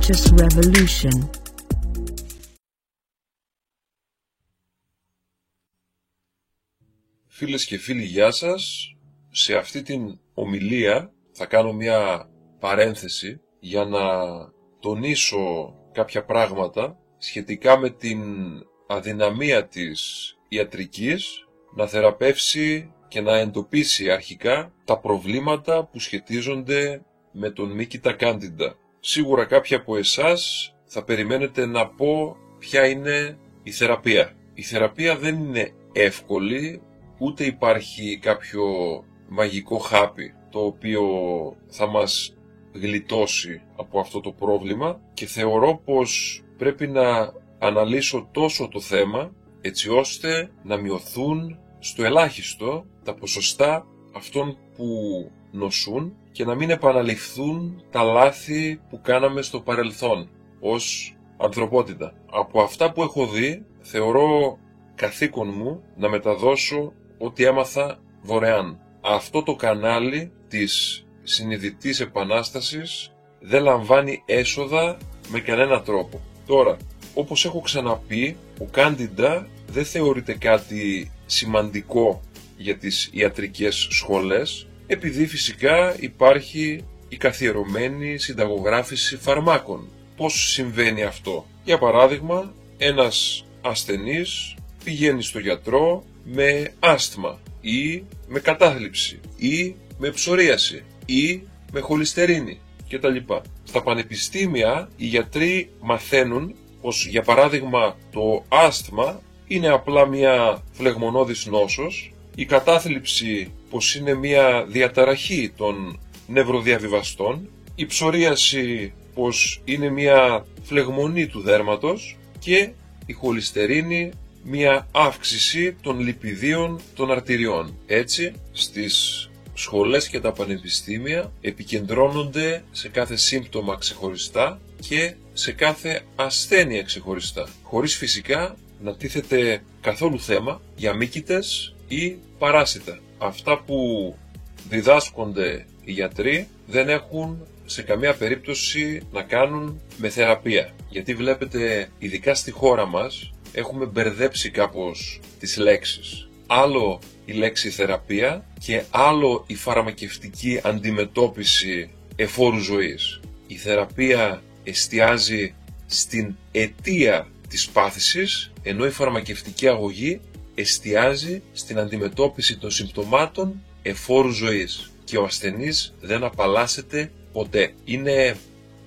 Conscious Revolution. Φίλες και φίλοι, γεια σας. Σε αυτή την ομιλία θα κάνω μια παρένθεση για να τονίσω κάποια πράγματα σχετικά με την αδυναμία της ιατρικής να θεραπεύσει και να εντοπίσει αρχικά τα προβλήματα που σχετίζονται με τον Μίκητα Κάντιντα. Σίγουρα κάποιοι από εσάς θα περιμένετε να πω ποια είναι η θεραπεία. Η θεραπεία δεν είναι εύκολη, ούτε υπάρχει κάποιο μαγικό χάπι το οποίο θα μας γλιτώσει από αυτό το πρόβλημα και θεωρώ πως πρέπει να αναλύσω τόσο το θέμα έτσι ώστε να μειωθούν στο ελάχιστο τα ποσοστά αυτών που νοσούν και να μην επαναληφθούν τα λάθη που κάναμε στο παρελθόν ως ανθρωπότητα. Από αυτά που έχω δει θεωρώ καθήκον μου να μεταδώσω ό,τι έμαθα δωρεάν. Αυτό το κανάλι της συνειδητής επανάστασης δεν λαμβάνει έσοδα με κανένα τρόπο. Τώρα, όπως έχω ξαναπεί, ο Κάντιντα δεν θεωρείται κάτι σημαντικό για τις ιατρικές σχολές, επειδή φυσικά υπάρχει η καθιερωμένη συνταγογράφηση φαρμάκων. Πώς συμβαίνει αυτό? Για παράδειγμα, ένας ασθενής πηγαίνει στο γιατρό με άσθμα ή με κατάθλιψη ή με ψωρίαση ή με χολυστερίνη κτλ. Στα πανεπιστήμια οι γιατροί μαθαίνουν πως για παράδειγμα το άσθμα είναι απλά μια φλεγμονώδης νόσος, η κατάθλιψη πως είναι μια διαταραχή των νευροδιαβιβαστών, η ψωρίαση πως είναι μια φλεγμονή του δέρματος και η χολυστερίνη μια αύξηση των λιπιδίων των αρτηριών. Έτσι, στις σχολές και τα πανεπιστήμια επικεντρώνονται σε κάθε σύμπτωμα ξεχωριστά και σε κάθε ασθένεια ξεχωριστά, χωρίς φυσικά να τίθεται καθόλου θέμα για μύκητες ή παράσιτα. Αυτά που διδάσκονται οι γιατροί δεν έχουν σε καμία περίπτωση να κάνουν με θεραπεία. Γιατί βλέπετε, ειδικά στη χώρα μας, έχουμε μπερδέψει κάπως τις λέξεις. Άλλο η λέξη θεραπεία και άλλο η φαρμακευτική αντιμετώπιση εφόρου ζωής. Η θεραπεία εστιάζει στην αιτία της πάθησης, ενώ η φαρμακευτική αγωγή εστιάζει στην αντιμετώπιση των συμπτωμάτων εφόρου ζωής. Και ο ασθενής δεν απαλλάσσεται ποτέ. Είναι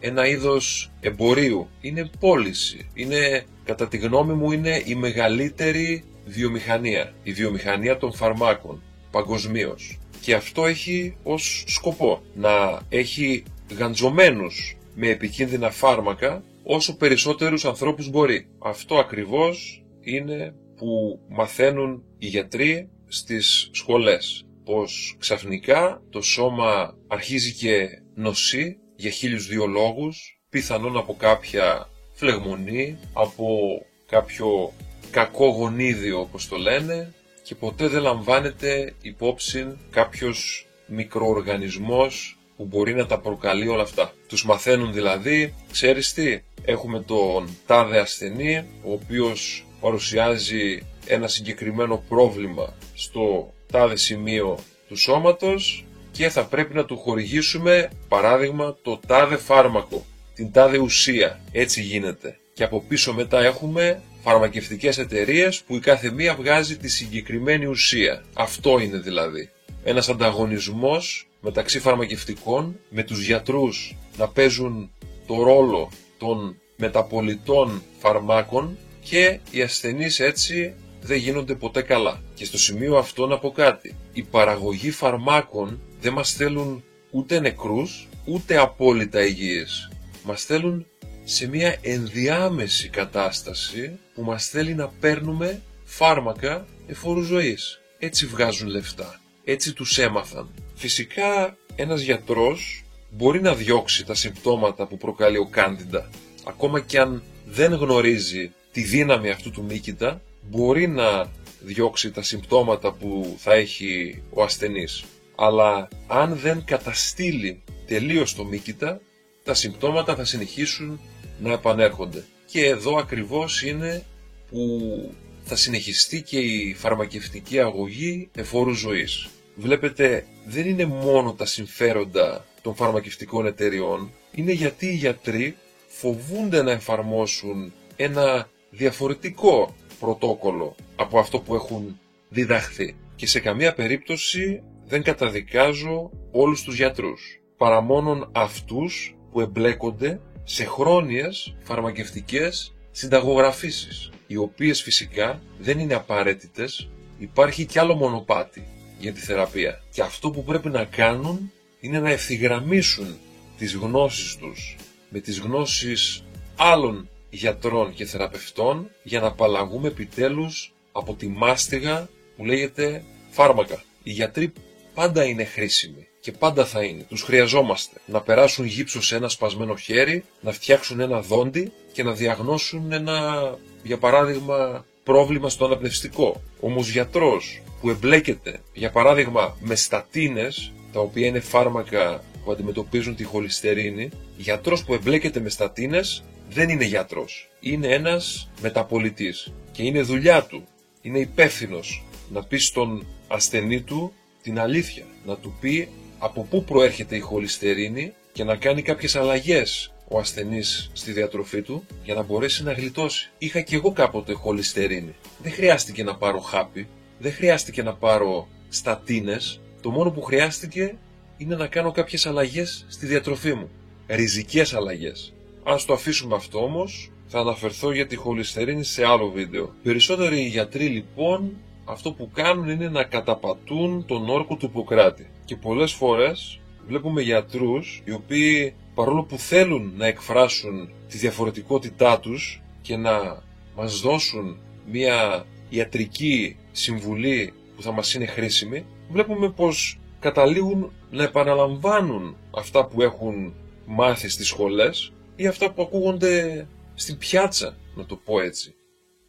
ένα είδος εμπορίου, είναι πώληση, είναι, κατά τη γνώμη μου, είναι η μεγαλύτερη βιομηχανία, η βιομηχανία των φαρμάκων παγκοσμίως. Και αυτό έχει ως σκοπό να έχει γαντζωμένους με επικίνδυνα φάρμακα όσο περισσότερους ανθρώπους μπορεί. Αυτό ακριβώς είναι που μαθαίνουν οι γιατροί στις σχολές, πως ξαφνικά το σώμα αρχίζει και νοσεί για 1002 λόγους, πιθανόν από κάποια φλεγμονή, από κάποιο κακό γονίδιο όπως το λένε, και ποτέ δεν λαμβάνεται υπόψη κάποιος μικροοργανισμός που μπορεί να τα προκαλεί όλα αυτά. Τους μαθαίνουν δηλαδή, ξέρεις τι, έχουμε τον τάδε ασθενή, ο οποίος παρουσιάζει ένα συγκεκριμένο πρόβλημα στο τάδε σημείο του σώματος και θα πρέπει να του χορηγήσουμε, παράδειγμα, το τάδε φάρμακο, την τάδε ουσία. Έτσι γίνεται. Και από πίσω μετά έχουμε φαρμακευτικές εταιρείες που η κάθε μία βγάζει τη συγκεκριμένη ουσία. Αυτό είναι δηλαδή ένας ανταγωνισμός μεταξύ φαρμακευτικών, με τους γιατρούς να παίζουν το ρόλο των μεταπολιτών φαρμάκων και οι ασθενείς έτσι δεν γίνονται ποτέ καλά. Και στο σημείο αυτό να πω κάτι. Οι παραγωγοί φαρμάκων δεν μας θέλουν ούτε νεκρούς, ούτε απόλυτα υγιείς. Μας θέλουν σε μια ενδιάμεση κατάσταση που μας θέλει να παίρνουμε φάρμακα εφόρου ζωής. Έτσι βγάζουν λεφτά. Έτσι τους έμαθαν. Φυσικά ένας γιατρός μπορεί να διώξει τα συμπτώματα που προκαλεί ο Κάντιντα. Ακόμα και αν δεν γνωρίζει τη δύναμη αυτού του Μίκητα, μπορεί να διώξει τα συμπτώματα που θα έχει ο ασθενής. Αλλά αν δεν καταστήλει τελείως το Μίκητα, τα συμπτώματα θα συνεχίσουν να επανέρχονται. Και εδώ ακριβώς είναι που θα συνεχιστεί και η φαρμακευτική αγωγή εφόρου ζωής. Βλέπετε, δεν είναι μόνο τα συμφέροντα των φαρμακευτικών εταιριών, είναι γιατί οι γιατροί φοβούνται να εφαρμόσουν ένα διαφορετικό πρωτόκολλο από αυτό που έχουν διδαχθεί. Και σε καμία περίπτωση δεν καταδικάζω όλους τους γιατρούς, παρά μόνον αυτούς που εμπλέκονται σε χρόνιες φαρμακευτικές συνταγογραφήσεις, οι οποίες φυσικά δεν είναι απαραίτητες. Υπάρχει κι άλλο μονοπάτι για τη θεραπεία, και αυτό που πρέπει να κάνουν είναι να ευθυγραμμίσουν τις γνώσεις τους με τις γνώσεις άλλων γιατρών και θεραπευτών, για να απαλλαγούμε επιτέλους από τη μάστιγα που λέγεται φάρμακα. Οι γιατροί πάντα είναι χρήσιμοι και πάντα θα είναι. Τους χρειαζόμαστε να περάσουν γύψο σε ένα σπασμένο χέρι, να φτιάξουν ένα δόντι και να διαγνώσουν ένα, για παράδειγμα, πρόβλημα στο αναπνευστικό. Όμως γιατρός που εμπλέκεται, για παράδειγμα, με στατίνες, τα οποία είναι φάρμακα που αντιμετωπίζουν τη χολυστερίνη, γιατρός που εμπλέκεται με στατίνες δεν είναι γιατρός. Είναι ένας μεταπολιτής και είναι δουλειά του, είναι υπεύθυνος να πει στον ασθενή του την αλήθεια, να του πει από πού προέρχεται η χολυστερίνη και να κάνει κάποιες αλλαγές ο ασθενής στη διατροφή του για να μπορέσει να γλιτώσει. Είχα και εγώ κάποτε χολυστερίνη. Δεν χρειάστηκε να πάρω χάπι, δεν χρειάστηκε να πάρω στατίνες. Το μόνο που χρειάστηκε είναι να κάνω κάποιες αλλαγές στη διατροφή μου. Ριζικές αλλαγές. Ας το αφήσουμε αυτό όμως, θα αναφερθώ για τη χολυστερίνη σε άλλο βίντεο. Περισσότεροι γιατροί λοιπόν αυτό που κάνουν είναι να καταπατούν τον όρκο του Ιπποκράτη. Και πολλές φορές βλέπουμε γιατρούς οι οποίοι, παρόλο που θέλουν να εκφράσουν τη διαφορετικότητά τους και να μας δώσουν μια ιατρική συμβουλή που θα μας είναι χρήσιμη, βλέπουμε πως καταλήγουν να επαναλαμβάνουν αυτά που έχουν μάθει στις σχολές ή αυτά που ακούγονται στην πιάτσα, να το πω έτσι.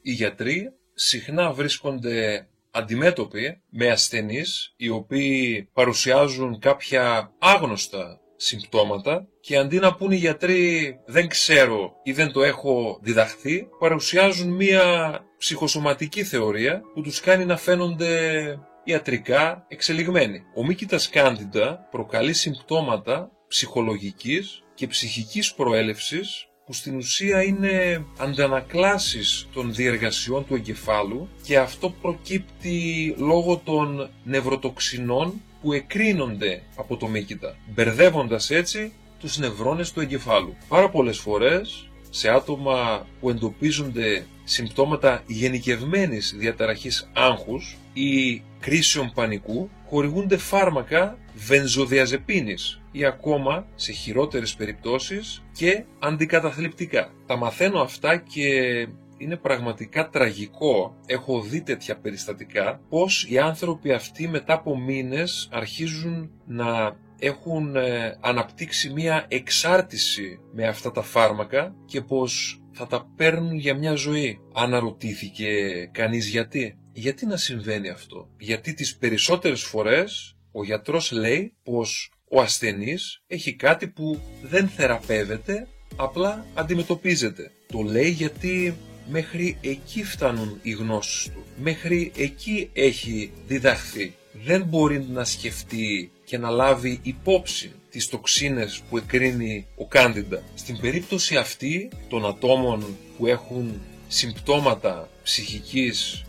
Οι γιατροί συχνά βρίσκονται αντιμέτωποι με ασθενείς οι οποίοι παρουσιάζουν κάποια άγνωστα συμπτώματα και αντί να πούν οι γιατροί δεν ξέρω ή δεν το έχω διδαχθεί, παρουσιάζουν μία ψυχοσωματική θεωρία που τους κάνει να φαίνονται ιατρικά εξελιγμένοι. Ο Μίκητας Κάντιντα προκαλεί συμπτώματα ψυχολογικής και ψυχικής προέλευσης που στην ουσία είναι αντανακλάσεις των διεργασιών του εγκεφάλου, και αυτό προκύπτει λόγω των νευροτοξινών που εκρίνονται από το Μίκητα, μπερδεύοντας έτσι τους νευρώνες του εγκεφάλου. Πάρα πολλές φορές σε άτομα που εντοπίζονται συμπτώματα γενικευμένης διαταραχής άγχους ή κρίσεων πανικού χορηγούνται φάρμακα βενζοδιαζεπίνης ή ακόμα σε χειρότερες περιπτώσεις και αντικαταθλιπτικά. Τα μαθαίνω αυτά και είναι πραγματικά τραγικό, έχω δει τέτοια περιστατικά, πως οι άνθρωποι αυτοί μετά από μήνες αρχίζουν να έχουν αναπτύξει μία εξάρτηση με αυτά τα φάρμακα και πως θα τα παίρνουν για μια ζωή. Αναρωτήθηκε κανείς γιατί? Γιατί να συμβαίνει αυτό? Γιατί τις περισσότερες φορές ο γιατρός λέει πως ο ασθενής έχει κάτι που δεν θεραπεύεται, απλά αντιμετωπίζεται. Το λέει γιατί μέχρι εκεί φτάνουν οι γνώσεις του, μέχρι εκεί έχει διδαχθεί. Δεν μπορεί να σκεφτεί και να λάβει υπόψη τις τοξίνες που εκρίνει ο Κάντιντα. Στην περίπτωση αυτή των ατόμων που έχουν συμπτώματα ψυχικής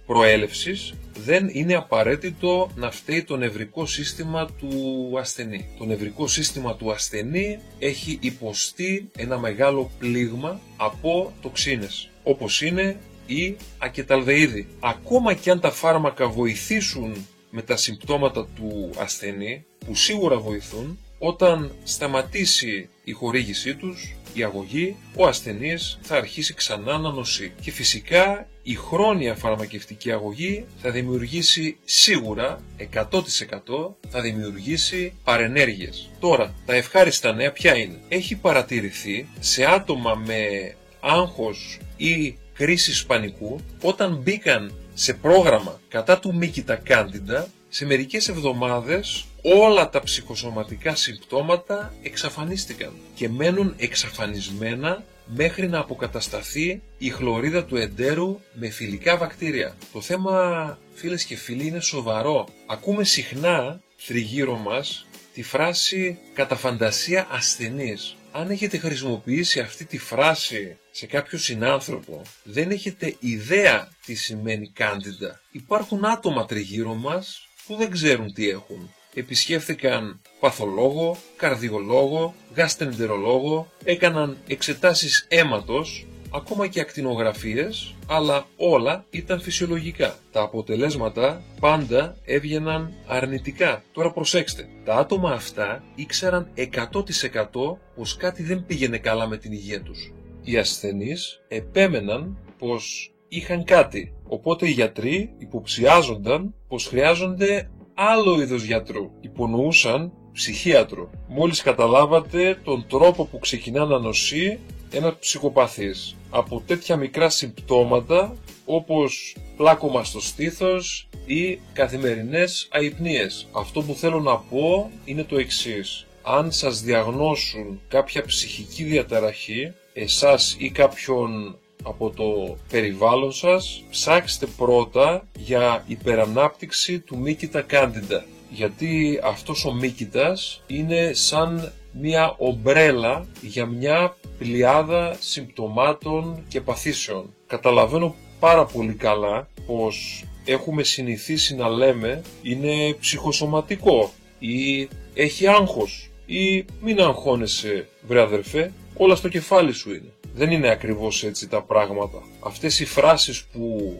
προέλευσης, δεν είναι απαραίτητο να φταίει το νευρικό σύστημα του ασθενή. Το νευρικό σύστημα του ασθενή έχει υποστεί ένα μεγάλο πλήγμα από τοξίνες, όπως είναι η ακεταλδεΐδη. Ακόμα και αν τα φάρμακα βοηθήσουν με τα συμπτώματα του ασθενή, που σίγουρα βοηθούν, όταν σταματήσει η χορήγησή τους, η αγωγή, ο ασθενής θα αρχίσει ξανά να νοσεί. Και φυσικά η χρόνια φαρμακευτική αγωγή θα δημιουργήσει σίγουρα 100% θα δημιουργήσει παρενέργειες. Τώρα, τα ευχάριστα νέα ποια είναι? Έχει παρατηρηθεί σε άτομα με άγχος ή κρίσεις πανικού, όταν μπήκαν σε πρόγραμμα κατά του Μίκητα Κάντιντα, Σε μερικές εβδομάδες όλα τα ψυχοσωματικά συμπτώματα εξαφανίστηκαν και μένουν εξαφανισμένα μέχρι να αποκατασταθεί η χλωρίδα του εντέρου με θηλυκά βακτήρια. Το θέμα, φίλες και φίλοι, είναι σοβαρό. Ακούμε συχνά τριγύρω μας τη φράση «κατά φαντασία ασθενής». Αν έχετε χρησιμοποιήσει αυτή τη φράση σε κάποιο συνάνθρωπο, δεν έχετε ιδέα τι σημαίνει Candida. Υπάρχουν άτομα τριγύρω μας που δεν ξέρουν τι έχουν. Επισκέφθηκαν παθολόγο, καρδιολόγο, γαστρεντερολόγο, έκαναν εξετάσεις αίματος, ακόμα και ακτινογραφίες, αλλά όλα ήταν φυσιολογικά. Τα αποτελέσματα πάντα έβγαιναν αρνητικά. Τώρα προσέξτε, τα άτομα αυτά ήξεραν 100% πως κάτι δεν πήγαινε καλά με την υγεία τους. Οι ασθενείς επέμεναν πως είχαν κάτι, οπότε οι γιατροί υποψιάζονταν πως χρειάζονται άλλο είδος γιατρού. Υπονοούσαν ψυχίατρο. Μόλις καταλάβατε τον τρόπο που ξεκινά να νοσεί ένας ψυχοπαθής από τέτοια μικρά συμπτώματα όπως πλάκωμα στο στήθος ή καθημερινές αϊπνίες. Αυτό που θέλω να πω είναι το εξής. Αν σας διαγνώσουν κάποια ψυχική διαταραχή, εσάς ή κάποιον από το περιβάλλον σας, ψάξτε πρώτα για υπερανάπτυξη του μύκητα Candida. Γιατί αυτός ο μύκητας είναι σαν μια ομπρέλα για μια πλειάδα συμπτωμάτων και παθήσεων. Καταλαβαίνω πάρα πολύ καλά πως έχουμε συνηθίσει να λέμε είναι ψυχοσωματικό ή έχει άγχος ή μην αγχώνεσαι βρε αδερφέ, όλα στο κεφάλι σου είναι. Δεν είναι ακριβώς έτσι τα πράγματα. Αυτές οι φράσεις που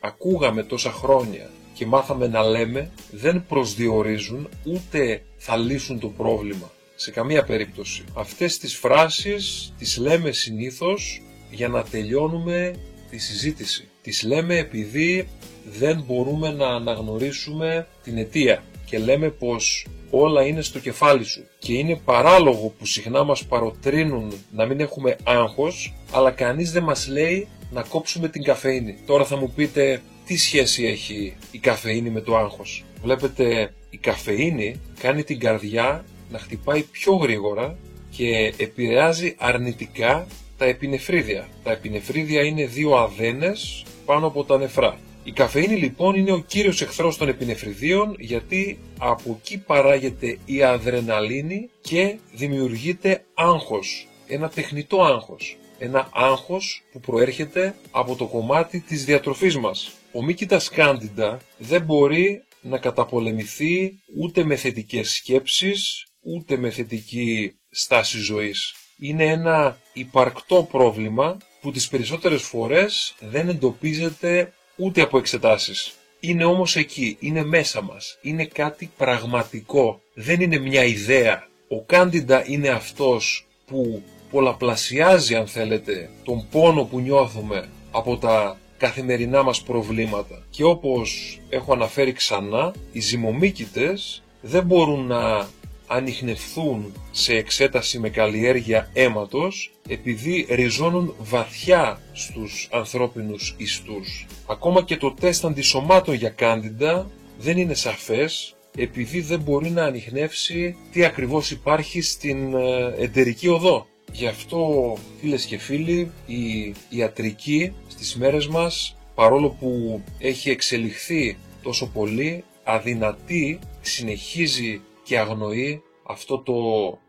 ακούγαμε τόσα χρόνια και μάθαμε να λέμε δεν προσδιορίζουν ούτε θα λύσουν το πρόβλημα. Σε καμία περίπτωση. Αυτές τις φράσεις τις λέμε συνήθως για να τελειώνουμε τη συζήτηση. Τις λέμε επειδή δεν μπορούμε να αναγνωρίσουμε την αιτία και λέμε πως όλα είναι στο κεφάλι σου. Και είναι παράλογο που συχνά μας παροτρύνουν να μην έχουμε άγχος, αλλά κανείς δεν μας λέει να κόψουμε την καφεΐνη. Τώρα θα μου πείτε τι σχέση έχει η καφεΐνη με το άγχος. Βλέπετε, η καφεΐνη κάνει την καρδιά να χτυπάει πιο γρήγορα και επηρεάζει αρνητικά τα επινεφρίδια. Τα επινεφρίδια είναι δύο αδένες πάνω από τα νεφρά. Η καφεΐνη λοιπόν είναι ο κύριος εχθρός των επινεφριδίων γιατί από εκεί παράγεται η αδρεναλίνη και δημιουργείται άγχος, ένα τεχνητό άγχος. Ένα άγχος που προέρχεται από το κομμάτι της διατροφής μας. Ο μύκητας Candida δεν μπορεί να καταπολεμηθεί ούτε με θετικές σκέψεις, ούτε με θετική στάση ζωής. Είναι ένα υπαρκτό πρόβλημα που τις περισσότερες φορές δεν εντοπίζεται ούτε από εξετάσεις. Είναι όμως εκεί, είναι μέσα μας, είναι κάτι πραγματικό, δεν είναι μια ιδέα. Ο Candida είναι αυτός που πολλαπλασιάζει, αν θέλετε, τον πόνο που νιώθουμε από τα καθημερινά μας προβλήματα. Και όπως έχω αναφέρει ξανά, οι ζυμομύκητες δεν μπορούν να ανιχνευθούν σε εξέταση με καλλιέργεια αίματος επειδή ριζώνουν βαθιά στους ανθρώπινους ιστούς. Ακόμα και το τεστ αντισωμάτων για Candida δεν είναι σαφές επειδή δεν μπορεί να ανιχνεύσει τι ακριβώς υπάρχει στην εντερική οδό. Γι' αυτό, φίλες και φίλοι, η ιατρική στις μέρες μας, παρόλο που έχει εξελιχθεί τόσο πολύ, αδυνατεί, συνεχίζει και αγνοεί αυτό το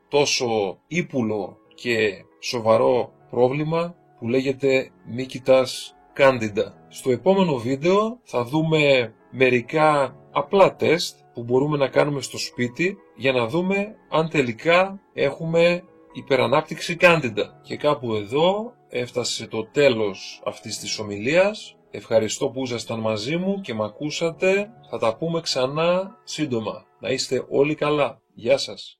τόσο ύπουλο και σοβαρό πρόβλημα που λέγεται μύκητας Candida. Στο επόμενο βίντεο θα δούμε μερικά απλά τεστ που μπορούμε να κάνουμε στο σπίτι για να δούμε αν τελικά έχουμε υπερανάπτυξη Candida. Και κάπου εδώ έφτασε το τέλος αυτής της ομιλίας. Ευχαριστώ που ήσασταν μαζί μου και με ακούσατε. Θα τα πούμε ξανά σύντομα. Να είστε όλοι καλά. Γεια σας.